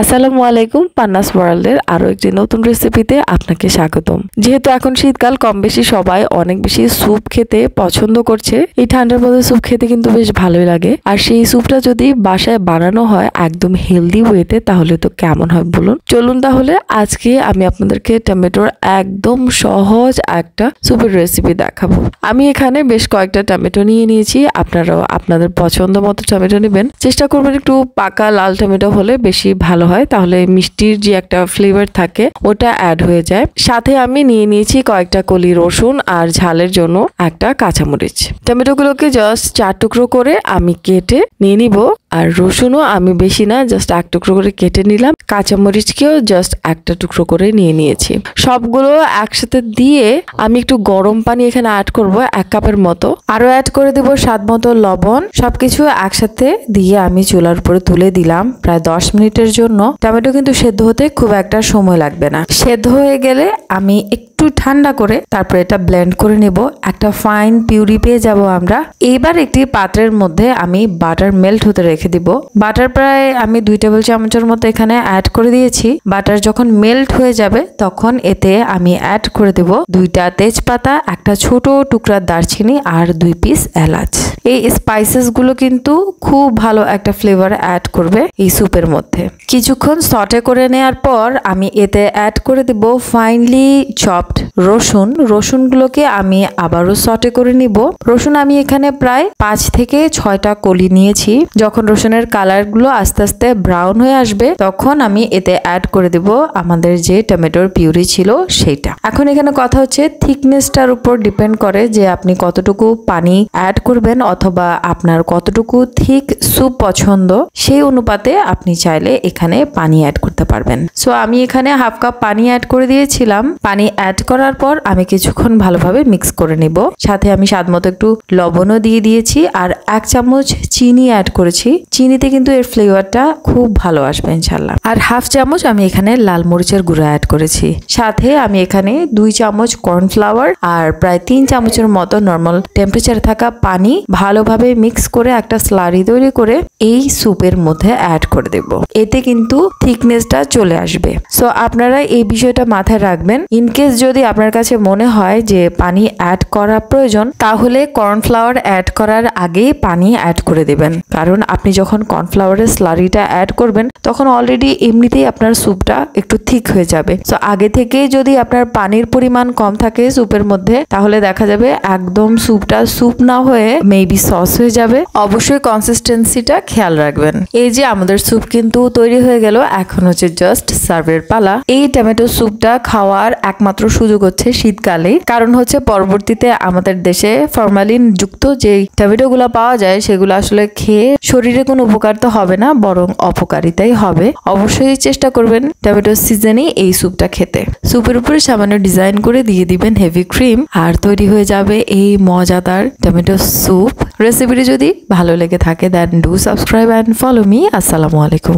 আসসালামু আলাইকুম, পান্নাস ওয়ার্ল্ডের আরো একটি নতুন রেসিপিতে আপনাকে স্বাগতম। যেহেতু এখন শীতকাল, কম বেশি সবাই অনেক বেশি স্যুপ খেতে পছন্দ করছে। এই ঠান্ডার মধ্যে স্যুপ খেতে কিন্তু বেশ ভালোই লাগে। আর সেই স্যুপটা যদি বাসায় বানানো হয় একদম হেলদি ওয়েতে, তাহলে তো কেমন হয় বলুন। চলুন তাহলে আজকে আমি আপনাদেরকে টমেটোর একদম সহজ একটা স্যুপের রেসিপি দেখাবো। আমি এখানে বেশ কয়েকটা টমেটো নিয়ে নিয়েছি। আপনারাও আপনাদের পছন্দ মতো টমেটো নেবেন। চেষ্টা করবেন একটু পাকা লাল টমেটো হলে বেশি ভালো হয়, তাহলে মিষ্টির যে একটা ফ্লেভার থাকে ওটা অ্যাড হয়ে যায়। সাথে আমি নিয়ে নিয়েছি কয়েকটা কলি রসুন আর ঝালের জন্য একটা কাঁচামরিচ। টমেটোগুলোকে জাস্ট 4 টুকরো করে আমি কেটে নিয়ে নিব। আর রসুনও আমি বেশি না, জাস্ট 1 টুকরো করে কেটে নিলাম। কাঁচামরিচকেও জাস্ট 1টা টুকরো করে নিয়ে নিয়েছি। সবগুলো একসাথে দিয়ে আমি একটু গরম পানি এখানে অ্যাড করব 1 কাপের মতো। আরো অ্যাড করে দেব স্বাদ মতো লবণ। সবকিছু একসাথে দিয়ে আমি চুলার উপরে তুলে দিলাম প্রায় 10 মিনিটের জন্য। টমেটো কিন্তু সেদ্ধ হতে খুব একটা সময় লাগবে না। সেদ্ধ হয়ে গেলে আমি একটু ঠান্ডা করে তারপর এটা ব্লেন্ড করে নেব। একটা ফাইন পিউরি পেয়ে যাব আমরা। এবার একটি পাত্রের মধ্যে আমি বাটার মেল্ট হতে রেখে দিব। বাটার প্রায় আমি 2 টেবিল চামচের মতো এখানে অ্যাড করে দিয়েছি। বাটার যখন মেল্ট হয়ে যাবে তখন এতে আমি অ্যাড করে দেব 2টা তেজপাতা, একটা ছোট টুকরা দারচিনি আর 2 পিস এলাচ। এই স্পাইসেস গুলো কিন্তু খুব ভালো একটা ফ্লেভার অ্যাড করবে এই স্যুপের মধ্যে। কিছুক্ষণ সটে করে নেওয়ার পর আমি এতে অ্যাড করে দেব ফাইনলি চপড রসুন। রসুনগুলোকে আমি আবারও সটে করে নিব। রসুন আমি এখানে প্রায় 5 থেকে 6টা কলি নিয়েছি। যখন রসুনের কালার গুলো আস্তে আস্তে ব্রাউন হয়ে আসবে তখন আমি এতে অ্যাড করে দেব আমাদের যে টমেটোর পিউরি ছিল সেটা। এখন এখানে কথা হচ্ছে থিকনেসটার উপর ডিপেন্ড করে যে আপনি কতটুকু পানি অ্যাড করবেন অথবা আপনার কতটুকু থিক স্যুপ পছন্দ, সেই অনুপাতে আপনি চাইলে এখানে পানি অ্যাড করতে পারবেন। সো আমি এখানে 1/2 কাপ পানি অ্যাড করে দিয়েছিলাম। পানি অ্যাড করার পর আমি কিছুক্ষণ ভালোভাবে মিক্স করে নিব। সাথে আমি স্বাদমতো একটু লবণও দিয়ে দিয়েছি আর 1 চামচ চিনি অ্যাড করেছি। চিনিতে কিন্তু এর ফ্লেভারটা খুব ভালো আসবে ইনশাআল্লাহ। আর 1/2 চামচ আমি এখানে লাল মরিচের গুঁড়া অ্যাড করেছি। সাথে আমি এখানে 2 চামচ কর্নফ্লাওয়ার আর প্রায় 3 চামচের মতো নরমাল টেম্পারেচারে থাকা পানি ভালোভাবে মিক্স করে একটা স্লারি তৈরি করে এই স্যুপের মধ্যে অ্যাড করে দেব। এতে কিন্তু থিকনেসটা চলে আসবে। সো আপনারা এই বিষয়টা মাথায় রাখবেন। ইনকেস যদি আপনার কাছে মনে হয় যে পানি অ্যাড করা প্রয়োজন, তাহলে কর্নফ্লাওয়ার অ্যাড করার আগেই পানি অ্যাড করে দেবেন। কারণ আপনি যখন কর্নফ্লাওয়ারের স্লারিটা অ্যাড করবেন তখন অলরেডি এমনিতেই আপনার স্যুপটা একটু থিক হয়ে যাবে। সো আগে থেকেই যদি আপনার পানির পরিমাণ কম থাকে স্যুপের মধ্যে, তাহলে দেখা যাবে একদম স্যুপটা স্যুপ না হয়ে মেবি সস হয়ে যাবে। অবশ্যই কনসিস্টেন্সিটা খেয়াল রাখবেন। এই যে আমাদের স্যুপ কিন্তু তৈরি হয়ে গেল। এখন হচ্ছে জাস্ট সার্ভের পালা। এই টমেটো স্যুপটা খাওয়ার একমাত্র সুযোগ হচ্ছে শীতকালে। কারণ হচ্ছে পরবর্তীতে আমাদের দেশে ফরমালিন যুক্ত যে টমেটো গুলা পাওয়া যায় সেগুলো আসলে খেয়ে শরীরে কোনো উপকার তো হবে না, বরং অপকারিতাই হবে। অবশ্যই চেষ্টা করবেন টমেটো সিজনে এই স্যুপটা খেতে। স্যুপের উপরে সামান্য ডিজাইন করে দিয়ে দিবেন হেভি ক্রিম, আর তৈরি হয়ে যাবে এই মজাদার টমেটো স্যুপ। রেসিপিটি যদি ভালো লেগে থাকে then do subscribe and follow me. আসসালামু আলাইকুম।